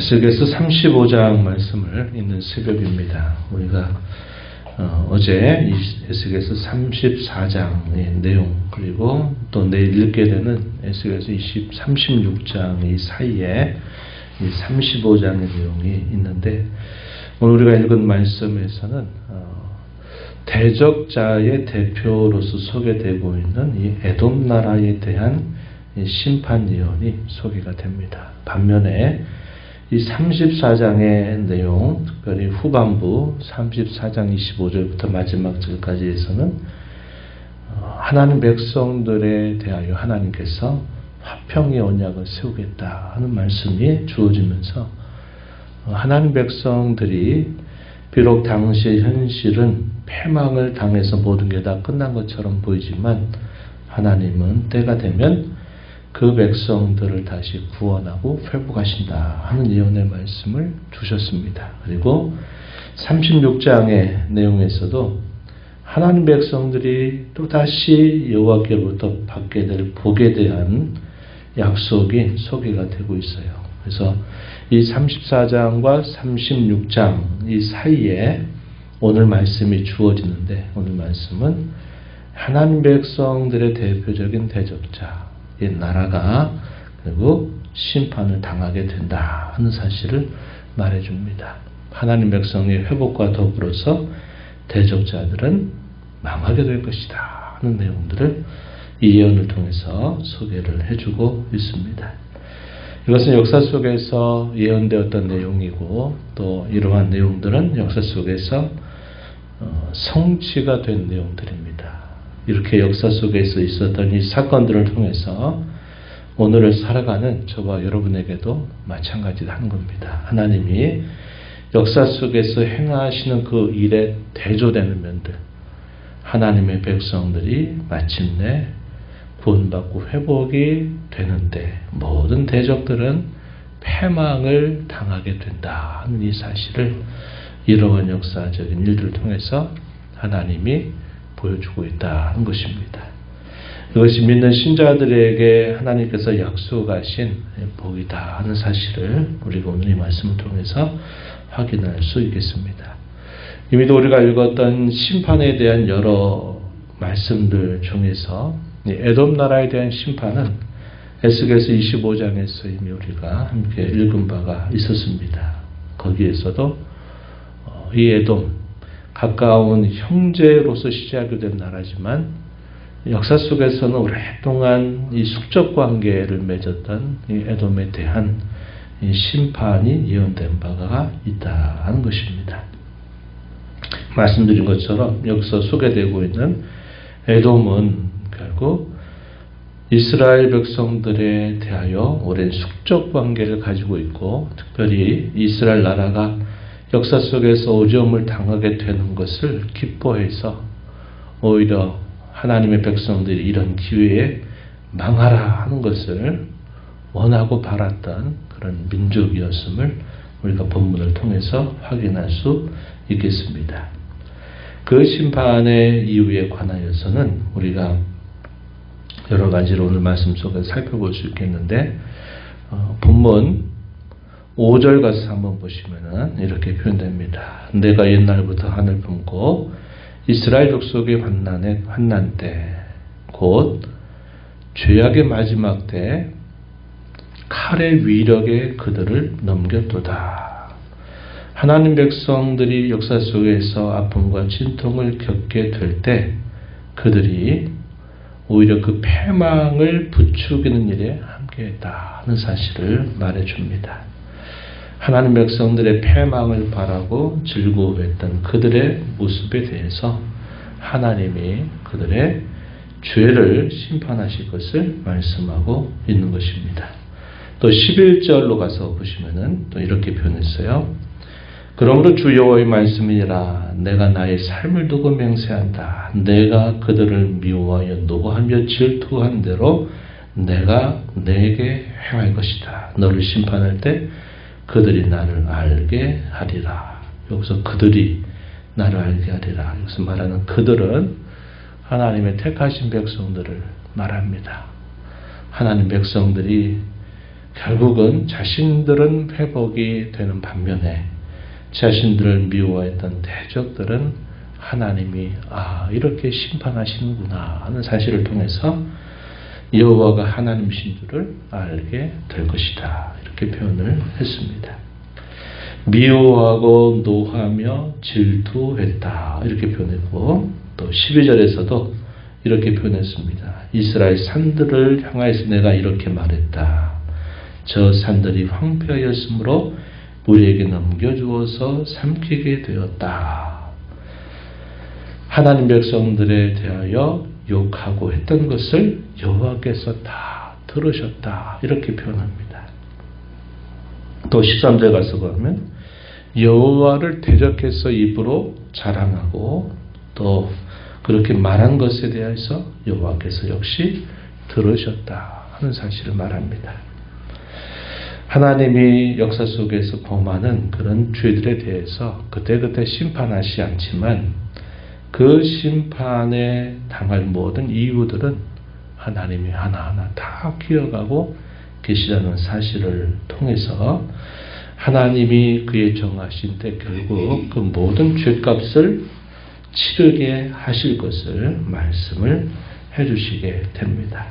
에스겔서 35장 말씀을 읽는 새벽입니다. 우리가 어제 에스겔서 34장의 내용 그리고 또 내일 읽게 되는 에스겔서 36장 이 사이에 이 35장의 내용이 있는데 오늘 우리가 읽은 말씀에서는 대적자의 대표로서 소개되고 있는 이 에돔 나라에 대한 이 심판 예언이 소개가 됩니다. 반면에 이 34장의 내용, 특별히 후반부 34장 25절부터 마지막 절까지 에서는 하나님 백성들에 대하여 하나님께서 화평의 언약을 세우겠다 하는 말씀이 주어지면서 하나님 백성들이 비록 당시의 현실은 패망을 당해서 모든 게 다 끝난 것처럼 보이지만 하나님은 때가 되면 그 백성들을 다시 구원하고 회복하신다 하는 예언의 말씀을 주셨습니다. 그리고 36장의 내용에서도 하나님 백성들이 또다시 여호와께로부터 받게 될 복에 대한 약속이 소개가 되고 있어요. 그래서 이 34장과 36장 이 사이에 오늘 말씀이 주어지는데 오늘 말씀은 하나님 백성들의 대표적인 대적자 이 나라가 그리고 심판을 당하게 된다 하는 사실을 말해줍니다. 하나님 백성의 회복과 더불어서 대적자들은 망하게 될 것이다 하는 내용들을 이 예언을 통해서 소개를 해주고 있습니다. 이것은 역사 속에서 예언되었던 내용이고 또 이러한 내용들은 역사 속에서 성취가 된 내용들입니다. 이렇게 역사 속에서 있었던 이 사건들을 통해서 오늘을 살아가는 저와 여러분에게도 마찬가지라는 겁니다. 하나님이 역사 속에서 행하시는 그 일에 대조되는 면들, 하나님의 백성들이 마침내 구원받고 회복이 되는데 모든 대적들은 패망을 당하게 된다 하는 이 사실을 이러한 역사적인 일들을 통해서 하나님이 보여주고 있다는 것입니다. 이것이 믿는 신자들에게 하나님께서 약속하신 복이다 하는 사실을 우리가 오늘 이 말씀을 통해서 확인할 수 있겠습니다. 이미도 우리가 읽었던 심판에 대한 여러 말씀들 중에서 에돔 나라에 대한 심판은 에스겔서 25장에서 이미 우리가 함께 읽은 바가 있었습니다. 거기에서도 이 에돔 가까운 형제로서 시작이 된 나라지만 역사 속에서는 오랫동안 이 숙적 관계를 맺었던 이 에돔에 대한 이 심판이 예언된 바가 있다 하는 것입니다. 말씀드린 것처럼 여기서 소개되고 있는 에돔은 결국 이스라엘 백성들에 대하여 오랜 숙적 관계를 가지고 있고 특별히 이스라엘 나라가 역사 속에서 오점을 당하게 되는 것을 기뻐해서 오히려 하나님의 백성들이 이런 기회에 망하라 하는 것을 원하고 바랐던 그런 민족이었음을 우리가 본문을 통해서 확인할 수 있겠습니다. 그 심판의 이유에 관하여서는 우리가 여러 가지로 오늘 말씀 속에서 살펴볼 수 있겠는데 본문 5절 가서 한번 보시면은 이렇게 표현됩니다. 내가 옛날부터 하늘 품고 이스라엘 족속의 환난 때 곧 죄악의 마지막 때 칼의 위력에 그들을 넘겼도다. 하나님 백성들이 역사 속에서 아픔과 진통을 겪게 될 때 그들이 오히려 그 패망을 부추기는 일에 함께했다 하는 사실을 말해줍니다. 하나님 백성들의 패망을 바라고 즐거워했던 그들의 모습에 대해서 하나님이 그들의 죄를 심판하실 것을 말씀하고 있는 것입니다. 또 11절로 가서 보시면은 또 이렇게 표현했어요. 그러므로 주 여호와의 말씀이니라 내가 나의 삶을 두고 맹세한다. 내가 그들을 미워하여 노하며 질투한 대로 내가 내게 행할 것이다. 너를 심판할 때 그들이 나를 알게 하리라. 여기서 그들이 나를 알게 하리라. 여기서 말하는 그들은 하나님의 택하신 백성들을 말합니다. 하나님 백성들이 결국은 자신들은 회복이 되는 반면에 자신들을 미워했던 대적들은 하나님이 이렇게 심판하시는구나 하는 사실을 통해서 여호와가 하나님이신 줄을 알게 될 것이다. 이렇게 표현을 했습니다. 미워하고 노하며 질투했다. 이렇게 표현했고 또 12절에서도 이렇게 표현했습니다. 이스라엘 산들을 향하여서 내가 이렇게 말했다. 저 산들이 황폐하였으므로 우리에게 넘겨주어서 삼키게 되었다. 하나님 백성들에 대하여 욕하고 했던 것을 여호와께서 다 들으셨다. 이렇게 표현합니다. 또 13절 가서 보면 여호와를 대적해서 입으로 자랑하고 또 그렇게 말한 것에 대해서 여호와께서 역시 들으셨다 하는 사실을 말합니다. 하나님이 역사 속에서 범하는 그런 죄들에 대해서 그때그때 심판하시지 않지만 그 심판에 당할 모든 이유들은 하나님이 하나하나 다 기억하고 계시다는 사실을 통해서 하나님이 그의 정하신 때 결국 그 모든 죄값을 치르게 하실 것을 말씀을 해주시게 됩니다.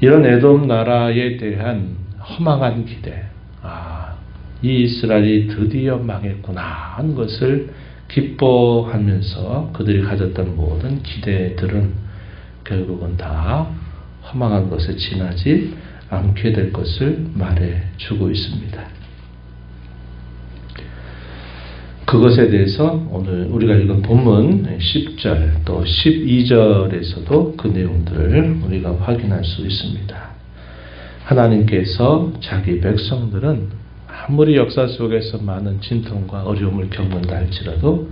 이런 에돔 나라에 대한 허망한 기대, 이 이스라엘이 드디어 망했구나 하는 것을 기뻐하면서 그들이 가졌던 모든 기대들은 결국은 다 허망한 것에 지나지 않게 될 것을 말해주고 있습니다. 그것에 대해서 오늘 우리가 읽은 본문 10절 또 12절에서도 그 내용들을 우리가 확인할 수 있습니다. 하나님께서 자기 백성들은 아무리 역사 속에서 많은 진통과 어려움을 겪는다 할지라도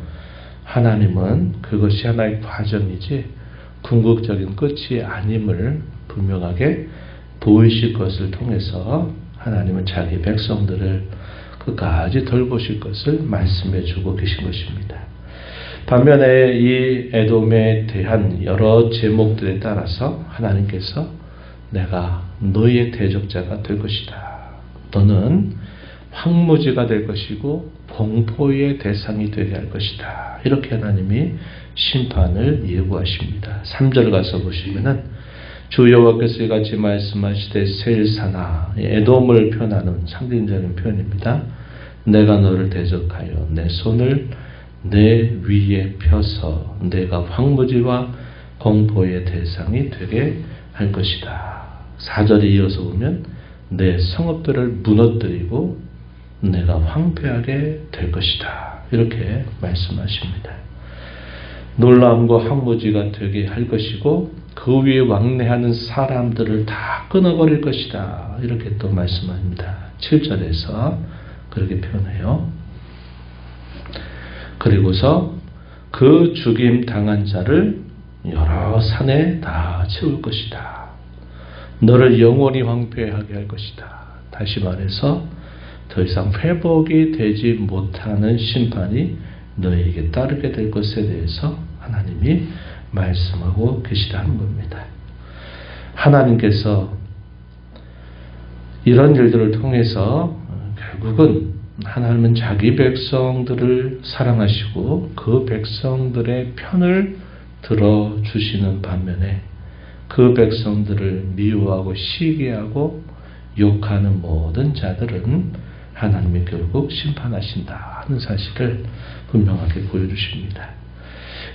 하나님은 그것이 하나의 과정이지 궁극적인 끝이 아님을 분명하게 보이실 것을 통해서 하나님은 자기 백성들을 끝까지 돌보실 것을 말씀해 주고 계신 것입니다. 반면에 이 에돔에 대한 여러 제목들에 따라서 하나님께서 내가 너희의 대적자가 될 것이다. 너는 황무지가 될 것이고 공포의 대상이 되게 할 것이다. 이렇게 하나님이 심판을 예고하십니다. 3절 가서 보시면은 주 여호와께서 이같이 말씀하시되 세일사나 에돔을 표현하는 상징적인 표현입니다. 내가 너를 대적하여 내 손을 내 위에 펴서 내가 황무지와 공포의 대상이 되게 할 것이다. 4절에 이어서 보면 내 성읍들을 무너뜨리고 내가 황폐하게 될 것이다. 이렇게 말씀하십니다. 놀라움과 황무지가 되게 할 것이고 그 위에 왕래하는 사람들을 다 끊어버릴 것이다. 이렇게 또 말씀합니다. 7절에서 그렇게 표현해요. 그리고서 그 죽임 당한 자를 여러 산에 다 채울 것이다. 너를 영원히 황폐하게 할 것이다. 다시 말해서 더 이상 회복이 되지 못하는 심판이 너에게 따르게 될 것에 대해서 하나님이 말씀하고 계시다는 겁니다. 하나님께서 이런 일들을 통해서 결국은 하나님은 자기 백성들을 사랑하시고 그 백성들의 편을 들어주시는 반면에 그 백성들을 미워하고 시기하고 욕하는 모든 자들은 하나님이 결국 심판하신다 하는 사실을 분명하게 보여주십니다.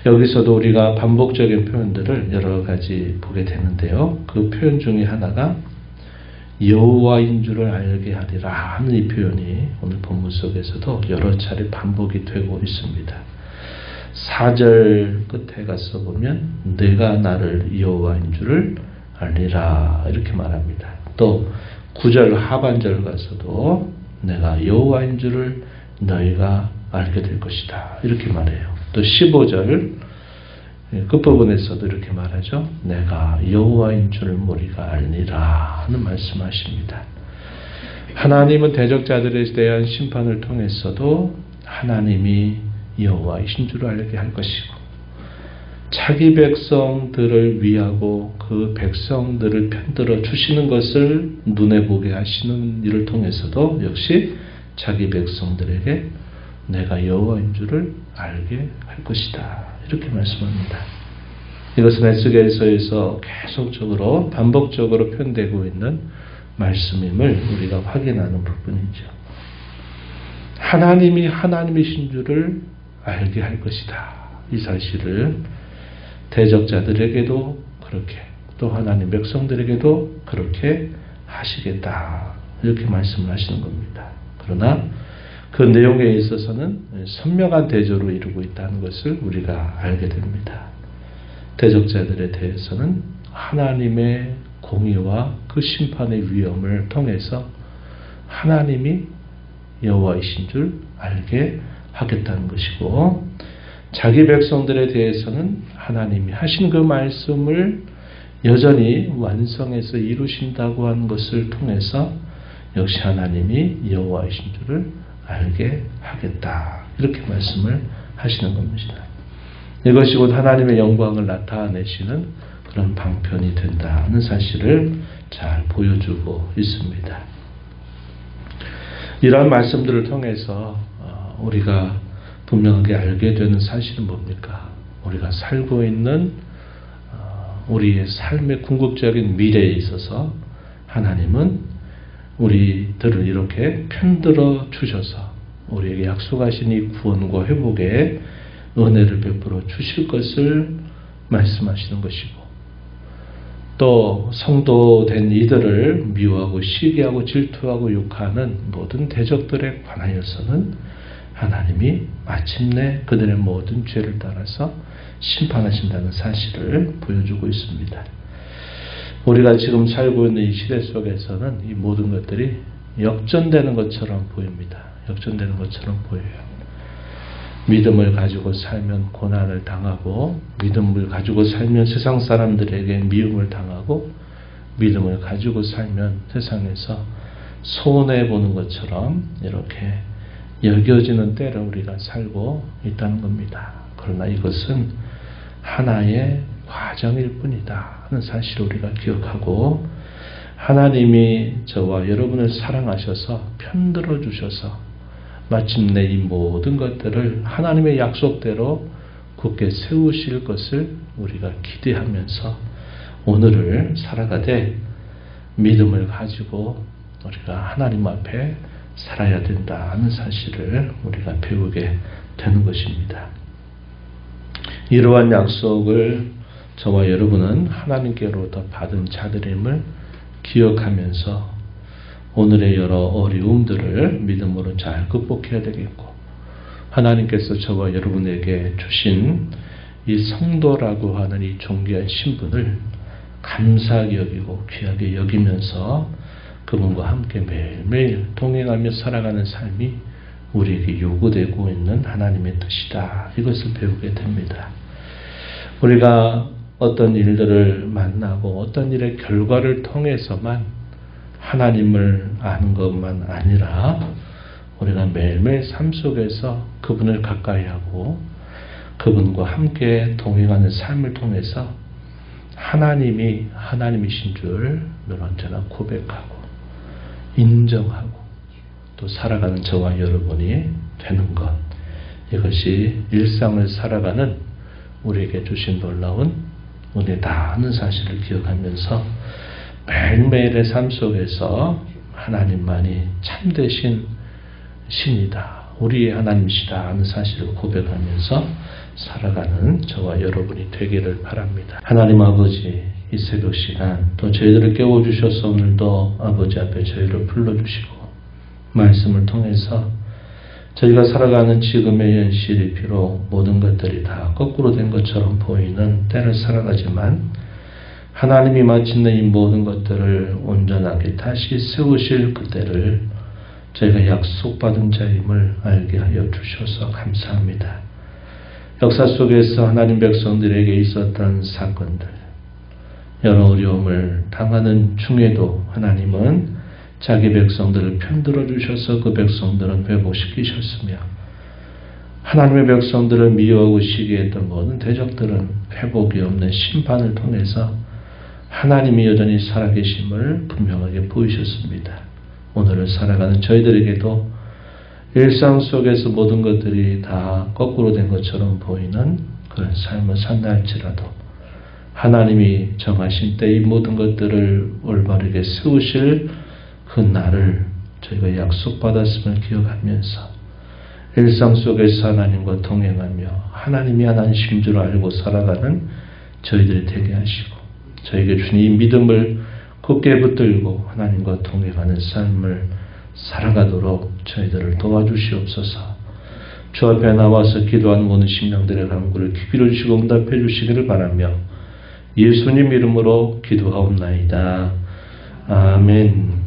여기서도 우리가 반복적인 표현들을 여러 가지 보게 되는데요. 그 표현 중에 하나가 여호와인 줄을 알게 하리라 하는 이 표현이 오늘 본문 속에서도 여러 차례 반복이 되고 있습니다. 4절 끝에 가서 보면 내가 나를 여호와인 줄을 알리라 이렇게 말합니다. 또 9절 하반절 가서도 내가 여호와인 줄을 너희가 알게 될 것이다 이렇게 말해요. 또 15절 끝부분에서도 이렇게 말하죠. 내가 여호와인 줄을 우리가 알리라 하는 말씀하십니다. 하나님은 대적자들에 대한 심판을 통해서도 하나님이 여호와이신 줄을 알게 할 것이고 자기 백성들을 위하고 그 백성들을 편들어 주시는 것을 눈에 보게 하시는 일을 통해서도 역시 자기 백성들에게 내가 여호와인 줄을 알게 할 것이다. 이렇게 말씀합니다. 이것은 에스겔서에서 계속적으로 반복적으로 표현되고 있는 말씀임을 우리가 확인하는 부분이죠. 하나님이 하나님이신 줄을 알게 할 것이다. 이 사실을 대적자들에게도 그렇게, 또 하나님 백성들에게도 그렇게 하시겠다. 이렇게 말씀을 하시는 겁니다. 그러나 그 내용에 있어서는 선명한 대조로 이루고 있다는 것을 우리가 알게 됩니다. 대적자들에 대해서는 하나님의 공의와 그 심판의 위엄을 통해서 하나님이 여호와이신 줄 알게 하겠다는 것이고, 자기 백성들에 대해서는 하나님이 하신 그 말씀을 여전히 완성해서 이루신다고 하는 것을 통해서 역시 하나님이 여호와이신 줄을 알게 하겠다. 이렇게 말씀을 하시는 겁니다. 이것이 곧 하나님의 영광을 나타내시는 그런 방편이 된다는 사실을 잘 보여주고 있습니다. 이러한 말씀들을 통해서 우리가 분명하게 알게 되는 사실은 뭡니까? 우리가 살고 있는 우리의 삶의 궁극적인 미래에 있어서 하나님은 우리들을 이렇게 편들어 주셔서 우리에게 약속하신 이 구원과 회복의 은혜를 베풀어 주실 것을 말씀하시는 것이고, 또 성도된 이들을 미워하고 시기하고 질투하고 욕하는 모든 대적들에 관하여서는 하나님이 마침내 그들의 모든 죄를 따라서 심판하신다는 사실을 보여주고 있습니다. 우리가 지금 살고 있는 이 시대 속에서는 이 모든 것들이 역전되는 것처럼 보입니다. 역전되는 것처럼 보여요. 믿음을 가지고 살면 고난을 당하고, 믿음을 가지고 살면 세상 사람들에게 미움을 당하고, 믿음을 가지고 살면 세상에서 손해보는 것처럼 이렇게 여겨지는 때를 우리가 살고 있다는 겁니다. 그러나 이것은 하나의 과정일 뿐이다 하는 사실을 우리가 기억하고, 하나님이 저와 여러분을 사랑하셔서 편들어 주셔서 마침내 이 모든 것들을 하나님의 약속대로 굳게 세우실 것을 우리가 기대하면서 오늘을 살아가되 믿음을 가지고 우리가 하나님 앞에 살아야 된다는 사실을 우리가 배우게 되는 것입니다. 이러한 약속을 저와 여러분은 하나님께로부터 받은 자들임을 기억하면서 오늘의 여러 어려움들을 믿음으로 잘 극복해야 되겠고, 하나님께서 저와 여러분에게 주신 이 성도라고 하는 이 존귀한 신분을 감사하게 여기고 귀하게 여기면서 그분과 함께 매일매일 동행하며 살아가는 삶이 우리에게 요구되고 있는 하나님의 뜻이다. 이것을 배우게 됩니다. 우리가 어떤 일들을 만나고 어떤 일의 결과를 통해서만 하나님을 아는 것만 아니라 우리가 매일매일 삶 속에서 그분을 가까이 하고 그분과 함께 동행하는 삶을 통해서 하나님이 하나님이신 줄 늘 언제나 고백하고 인정하고 또 살아가는 저와 여러분이 되는 것, 이것이 일상을 살아가는 우리에게 주신 놀라운 은혜다 하는 사실을 기억하면서 매일매일의 삶 속에서 하나님만이 참되신 신이다, 우리의 하나님이시다 하는 사실을 고백하면서 살아가는 저와 여러분이 되기를 바랍니다. 하나님 아버지, 이 새벽 시간 또 저희들을 깨워주셔서 오늘도 아버지 앞에 저희를 불러주시고 말씀을 통해서 저희가 살아가는 지금의 현실이 비록 모든 것들이 다 거꾸로 된 것처럼 보이는 때를 살아가지만 하나님이 마침내 이 모든 것들을 온전하게 다시 세우실 그때를 저희가 약속받은 자임을 알게 하여 주셔서 감사합니다. 역사 속에서 하나님 백성들에게 있었던 사건들, 여러 어려움을 당하는 중에도 하나님은 자기 백성들을 편들어 주셔서 그 백성들은 회복시키셨으며 하나님의 백성들을 미워하고 시기했던 모든 대적들은 회복이 없는 심판을 통해서 하나님이 여전히 살아계심을 분명하게 보이셨습니다. 오늘을 살아가는 저희들에게도 일상 속에서 모든 것들이 다 거꾸로 된 것처럼 보이는 그런 삶을 산다 할지라도 하나님이 정하신 때 이 모든 것들을 올바르게 세우실 그 날을 저희가 약속받았음을 기억하면서 일상 속에서 하나님과 동행하며 하나님이 하나님이신 줄 알고 살아가는 저희들이 되게 하시고 저에게 주신 이 믿음을 굳게 붙들고 하나님과 동행하는 삶을 살아가도록 저희들을 도와주시옵소서. 주 앞에 나와서 기도하는 모든 심령들의 간구를 귀로 주시고 응답해 주시기를 바라며 예수님 이름으로 기도하옵나이다. 아멘.